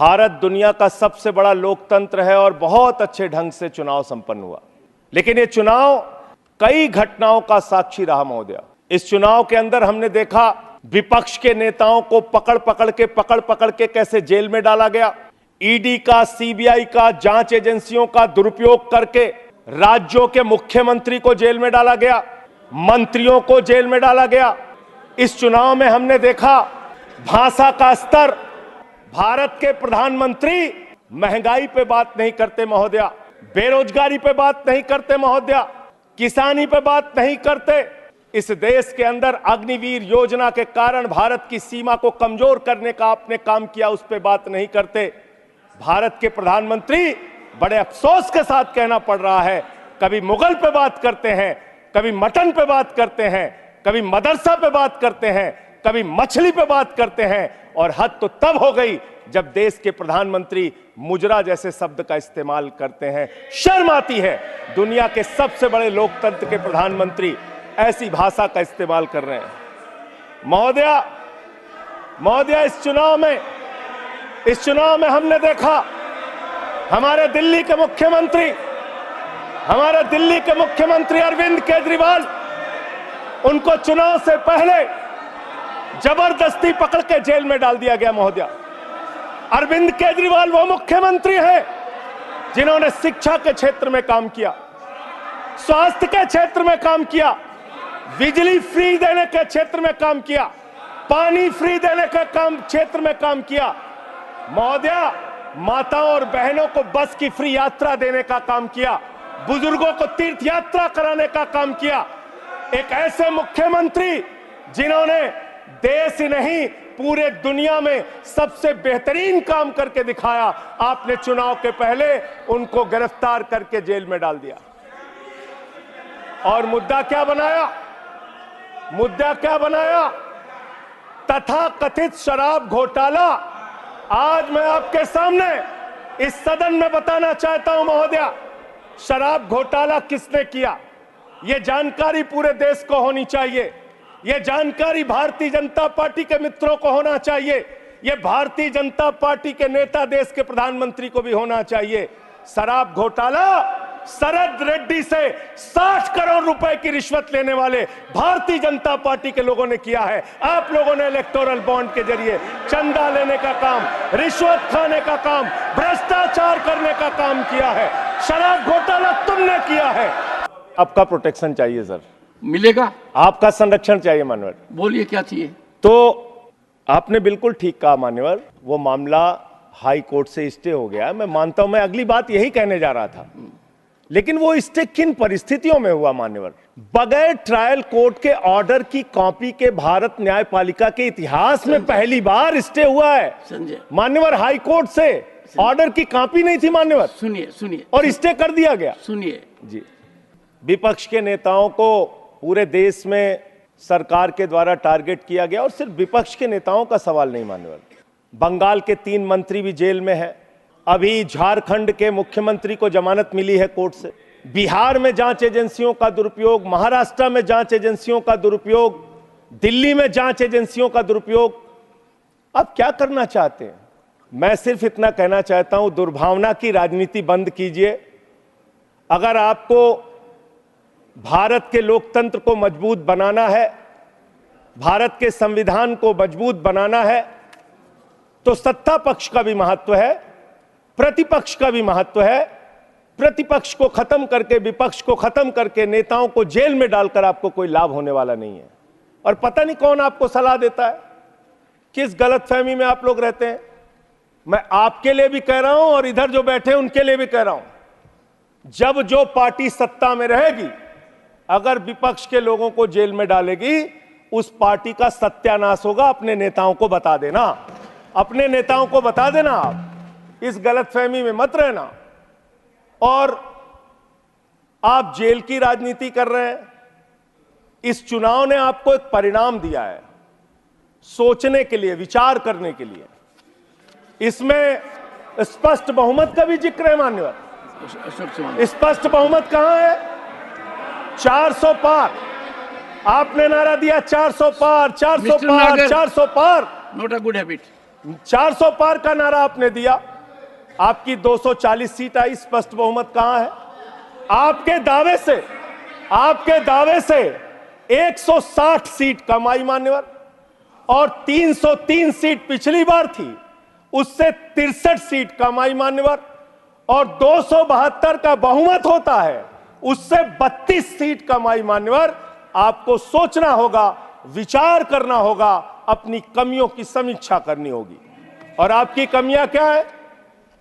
भारत दुनिया का सबसे बड़ा लोकतंत्र है और बहुत अच्छे ढंग से चुनाव संपन्न हुआ। लेकिन ये चुनाव कई घटनाओं का साक्षी रहा महोदय। इस चुनाव के अंदर हमने देखा विपक्ष के नेताओं को पकड़ पकड़ के कैसे जेल में डाला गया। ईडी का, सीबीआई का, जांच एजेंसियों का दुरुपयोग करके राज्यों के मुख्यमंत्री को जेल में डाला गया, मंत्रियों को जेल में डाला गया। इस चुनाव में हमने देखा भाषा का स्तर। भारत के प्रधानमंत्री महंगाई पे बात नहीं करते महोदया, बेरोजगारी पे बात नहीं करते महोदया, किसानी पे बात नहीं करते। इस देश के अंदर अग्निवीर योजना के कारण भारत की सीमा को कमजोर करने का आपने काम किया, उस पे बात नहीं करते। भारत के प्रधानमंत्री, बड़े अफसोस के साथ कहना पड़ रहा है, कभी मुगल पे बात करते हैं, कभी मटन पे बात करते हैं, कभी मदरसा पे बात करते हैं, कभी मछली पे बात करते हैं, और हद तो तब हो गई जब देश के प्रधानमंत्री मुजरा जैसे शब्द का इस्तेमाल करते हैं। शर्म आती है, दुनिया के सबसे बड़े लोकतंत्र के प्रधानमंत्री ऐसी भाषा का इस्तेमाल कर रहे हैं। महोदया, इस चुनाव में हमने देखा हमारे दिल्ली के मुख्यमंत्री अरविंद केजरीवाल, उनको चुनाव से पहले जबरदस्ती पकड़ के जेल में डाल दिया गया महोदया। अरविंद केजरीवाल वो मुख्यमंत्री हैं जिन्होंने शिक्षा के क्षेत्र में काम किया, स्वास्थ्य के क्षेत्र में काम किया, बिजली फ्री देने के क्षेत्र में काम किया, पानी फ्री देने के क्षेत्र में काम किया महोदया। माताओं और बहनों को बस की फ्री यात्रा देने का काम किया, बुजुर्गों को तीर्थ यात्रा कराने का काम किया। एक ऐसे मुख्यमंत्री जिन्होंने देश ही नहीं पूरे दुनिया में सबसे बेहतरीन काम करके दिखाया, आपने चुनाव के पहले उनको गिरफ्तार करके जेल में डाल दिया। और मुद्दा क्या बनाया? तथाकथित शराब घोटाला। आज मैं आपके सामने इस सदन में बताना चाहता हूं महोदया, शराब घोटाला किसने किया, यह जानकारी पूरे देश को होनी चाहिए। यह जानकारी भारतीय जनता पार्टी के मित्रों को होना चाहिए। यह भारतीय जनता पार्टी के नेता, देश के प्रधानमंत्री को भी होना चाहिए। शराब घोटाला शरद रेड्डी से 60 करोड़ रुपए की रिश्वत लेने वाले भारतीय जनता पार्टी के लोगों ने किया है। आप लोगों ने इलेक्टोरल बॉन्ड के जरिए चंदा लेने का काम, रिश्वत खाने का काम, भ्रष्टाचार करने का काम किया है। शराब घोटाला तुमने किया है। आपका प्रोटेक्शन चाहिए सर, मिलेगा। आपका संरक्षण चाहिए मान्यवर। बोलिए क्या चाहिए। तो आपने बिल्कुल ठीक कहा मान्यवर, वो मामला हाई कोर्ट से स्टे हो गया। मैं मानता हूं, मैं अगली बात यही कहने जा रहा था। लेकिन वो स्टे किन परिस्थितियों में हुआ मान्यवर? बगैर ट्रायल कोर्ट के ऑर्डर की कॉपी के भारत न्यायपालिका के इतिहास में पहली बार स्टे हुआ है संजय मान्यवर। हाई कोर्ट से ऑर्डर की कॉपी नहीं थी मान्यवर, सुनिए और स्टे कर दिया गया। सुनिए जी, विपक्ष के नेताओं को पूरे देश में सरकार के द्वारा टारगेट किया गया, और सिर्फ विपक्ष के नेताओं का सवाल नहीं मान्यवर। बंगाल के 3 मंत्री भी जेल में हैं। अभी झारखंड के मुख्यमंत्री को जमानत मिली है कोर्ट से। बिहार में जांच एजेंसियों का दुरुपयोग, महाराष्ट्र में जांच एजेंसियों का दुरुपयोग, दिल्ली में जांच एजेंसियों का दुरुपयोग। अब क्या करना चाहते हैं? मैं सिर्फ इतना कहना चाहता हूं, दुर्भावना की राजनीति बंद कीजिए। अगर आपको भारत के लोकतंत्र को मजबूत बनाना है, भारत के संविधान को मजबूत बनाना है, तो सत्ता पक्ष का भी महत्व है, प्रतिपक्ष का भी महत्व है। प्रतिपक्ष को खत्म करके, विपक्ष को खत्म करके, नेताओं को जेल में डालकर आपको कोई लाभ होने वाला नहीं है। और पता नहीं कौन आपको सलाह देता है, किस गलतफहमी में आप लोग रहते हैं। मैं आपके लिए भी कह रहा हूं और इधर जो बैठे हैं उनके लिए भी कह रहा हूं, जब जो पार्टी सत्ता में रहेगी, अगर विपक्ष के लोगों को जेल में डालेगी, उस पार्टी का सत्यानाश होगा। अपने नेताओं को बता देना, अपने नेताओं को बता देना। आप इस गलतफहमी में मत रहना। और आप जेल की राजनीति कर रहे हैं। इस चुनाव ने आपको एक परिणाम दिया है, सोचने के लिए, विचार करने के लिए। इसमें स्पष्ट बहुमत का भी जिक्र है मान्यवर। स्पष्ट बहुमत कहां है? 400 पार। आपने नारा दिया 400 पार, 400 पार, 400 पार। Not a good habit. 400 पार का नारा आपने दिया, आपकी 240 सीट आई, स्पष्ट बहुमत कहां है? आपके दावे से 160 सीट कम आई मान्यवर, और 303 सीट पिछली बार थी, उससे 63 सीट कम आई मान्यवर, और 272 का बहुमत होता है, उससे 32 सीट कम आई मान्यवर। आपको सोचना होगा, विचार करना होगा, अपनी कमियों की समीक्षा करनी होगी। और आपकी कमियां क्या है?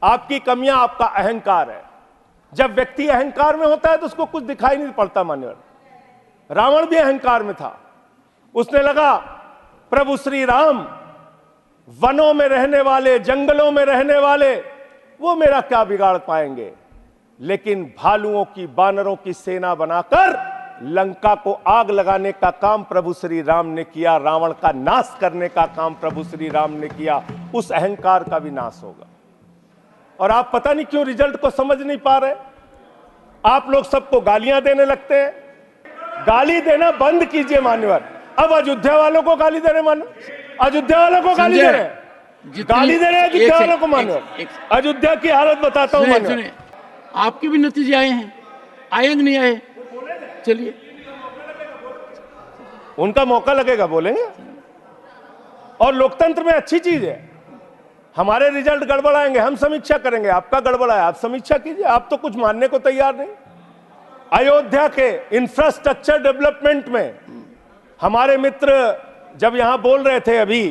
आपकी कमियां आपका अहंकार है। जब व्यक्ति अहंकार में होता है तो उसको कुछ दिखाई नहीं पड़ता मान्यवर। रावण भी अहंकार में था, उसने लगा प्रभु श्री राम वनों में रहने वाले, जंगलों में रहने वाले, वो मेरा क्या बिगाड़ पाएंगे। लेकिन भालुओं की, बानरों की सेना बनाकर लंका को आग लगाने का काम प्रभु श्री राम ने किया, रावण का नाश करने का काम प्रभु श्री राम ने किया। उस अहंकार का भी नाश होगा। और आप पता नहीं क्यों रिजल्ट को समझ नहीं पा रहे। आप लोग सबको गालियां देने लगते हैं। गाली देना बंद कीजिए मान्यवर। अब अयोध्या वालों को गाली देने अयोध्या वालों को गाली दे रहे हैं, गाली दे रहे हैं अयोध्या वालों को मान्यवर। अयोध्या की हालत बताता हूं मान्यवर। आपके भी नतीजे आए हैं, आए नहीं आए? चलिए, उनका मौका लगेगा, बोलेंगे। और लोकतंत्र में अच्छी चीज है, हमारे रिजल्ट गड़बड़ाएंगे, हम समीक्षा करेंगे। आपका गड़बड़ाया, आप समीक्षा कीजिए। आप तो कुछ मानने को तैयार नहीं। अयोध्या के इंफ्रास्ट्रक्चर डेवलपमेंट में हमारे मित्र जब यहां बोल रहे थे, अभी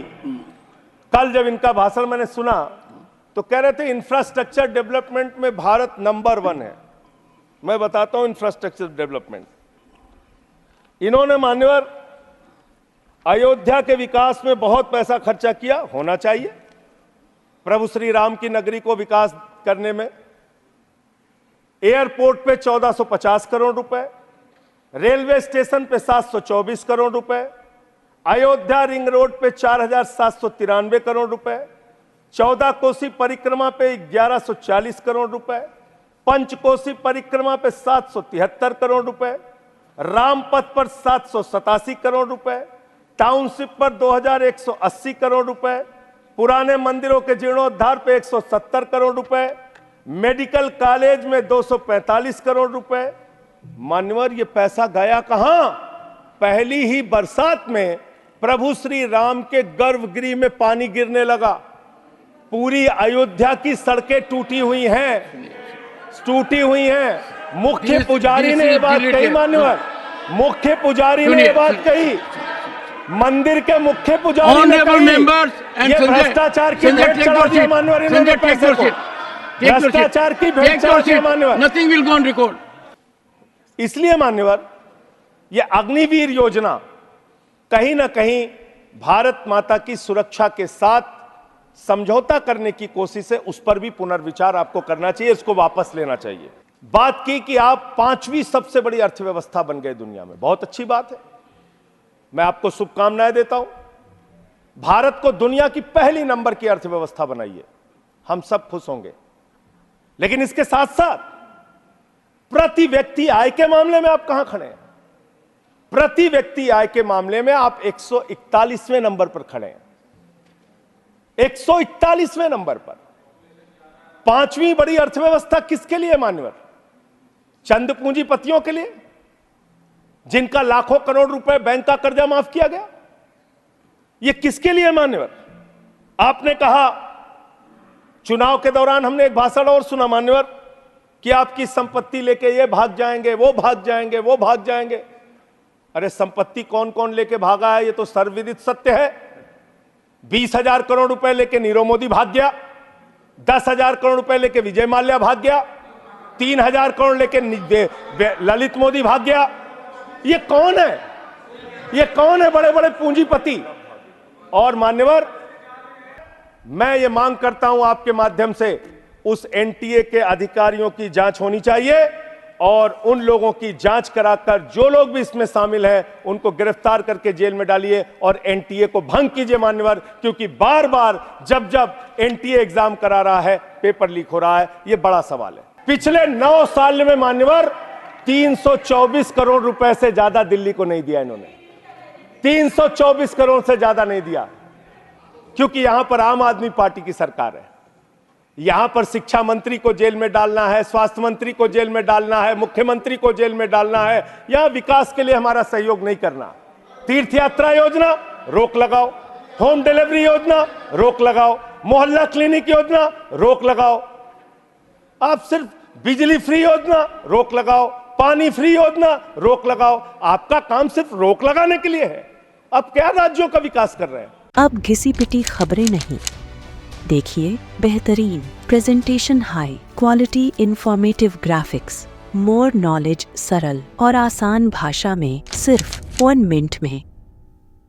कल जब इनका भाषण मैंने सुना तो कह रहे थे इंफ्रास्ट्रक्चर डेवलपमेंट में भारत नंबर 1 है। मैं बताता हूं इंफ्रास्ट्रक्चर डेवलपमेंट। इन्होंने मान्यवर अयोध्या के विकास में बहुत पैसा खर्चा किया, होना चाहिए। प्रभु श्री राम की नगरी को विकास करने में एयरपोर्ट पे 1450 करोड़ रुपए, रेलवे स्टेशन पे 724 करोड़ रुपए, अयोध्या रिंग रोड पे 4793 करोड़ रुपए, 14 कोसी परिक्रमा पे 1140 करोड़ रुपए, पंचकोसी परिक्रमा पे 773 करोड़ रुपए, रामपथ पर 787 करोड़ रुपए, टाउनशिप पर 2180 करोड़ रुपए, पुराने मंदिरों के जीर्णोद्धार पे 170 करोड़ रुपए, मेडिकल कॉलेज में 245 करोड़ रुपए। मान्यवर, ये पैसा गया कहां? पहली ही बरसात में प्रभु श्री राम के गर्भगृह में पानी गिरने लगा। पूरी अयोध्या की सड़कें टूटी हुई हैं। मुख्य पुजारी ने ये बात कही मान्यवर, मुख्य पुजारी ने ये बात कही, मंदिर के मुख्य पुजारी ने कही, ये भ्रष्टाचार की भेंट चढ़ा दिया मान्यवर इन्होंने पैसे को। भ्रष्टाचार की भेंट चढ़ा दिया मान्यवर। Nothing will go on record. इसलिए मान्यवर, ये अग्निवीर योजना कहीं ना कहीं भारत माता की सुरक्षा के साथ समझौता करने की कोशिश है। उस पर भी पुनर्विचार आपको करना चाहिए, इसको वापस लेना चाहिए। बात की कि आप 5वीं सबसे बड़ी अर्थव्यवस्था बन गए दुनिया में, बहुत अच्छी बात है, मैं आपको शुभकामनाएं देता हूं। भारत को दुनिया की पहली नंबर की अर्थव्यवस्था बनाइए, हम सब खुश होंगे। लेकिन इसके साथ साथ प्रति व्यक्ति आय के मामले में आप कहां खड़े हैं? प्रति व्यक्ति आय के मामले में आप 141वें नंबर पर खड़े हैं, 141वें नंबर पर। 5वीं बड़ी अर्थव्यवस्था किसके लिए मान्यवर? चंद पूंजीपतियों के लिए, जिनका लाखों करोड़ रुपए बैंक का कर्जा माफ किया गया। यह किसके लिए मान्यवर? आपने कहा, चुनाव के दौरान हमने एक भाषण और सुना मान्यवर, कि आपकी संपत्ति लेके ये भाग जाएंगे, वो भाग जाएंगे, वो भाग जाएंगे। अरे संपत्ति कौन कौन लेके भागा है, ये तो सर्वविदित सत्य है। 20,000 करोड़ रुपए लेके नीरव मोदी भाग गया, 10,000 करोड़ रुपए लेके विजय माल्या भाग गया, 3,000 करोड़ लेके ललित मोदी भाग गया। ये कौन है? ये कौन है बड़े बड़े पूंजीपति? और मान्यवर, मैं ये मांग करता हूं आपके माध्यम से, उस एनटीए के अधिकारियों की जांच होनी चाहिए और उन लोगों की जांच कराकर जो लोग भी इसमें शामिल हैं उनको गिरफ्तार करके जेल में डालिए और एनटीए को भंग कीजिए मान्यवर। क्योंकि बार बार जब जब एनटीए एग्जाम करा रहा है, पेपर लीक हो रहा है, यह बड़ा सवाल है। पिछले 9 साल में मान्यवर 324 करोड़ रुपए से ज्यादा दिल्ली को नहीं दिया इन्होंने, 324 करोड़ से ज्यादा नहीं दिया। क्योंकि यहां पर आम आदमी पार्टी की सरकार है। यहां पर शिक्षा मंत्री को जेल में डालना है, स्वास्थ्य मंत्री को जेल में डालना है, मुख्यमंत्री को जेल में डालना है, यहां विकास के लिए हमारा सहयोग नहीं करना। तीर्थ यात्रा योजना रोक लगाओ, होम डिलीवरी योजना रोक लगाओ, मोहल्ला क्लिनिक योजना रोक लगाओ, आप सिर्फ बिजली फ्री योजना रोक लगाओ, पानी फ्री योजना रोक लगाओ। आपका काम सिर्फ रोक लगाने के लिए है। अब क्या राज्यों का विकास कर रहे हैं? अब घिसी पिटी खबरें नहीं, देखिए बेहतरीन presentation, high quality informative graphics, more knowledge, सरल और आसान भाषा में सिर्फ 1 मिनट में।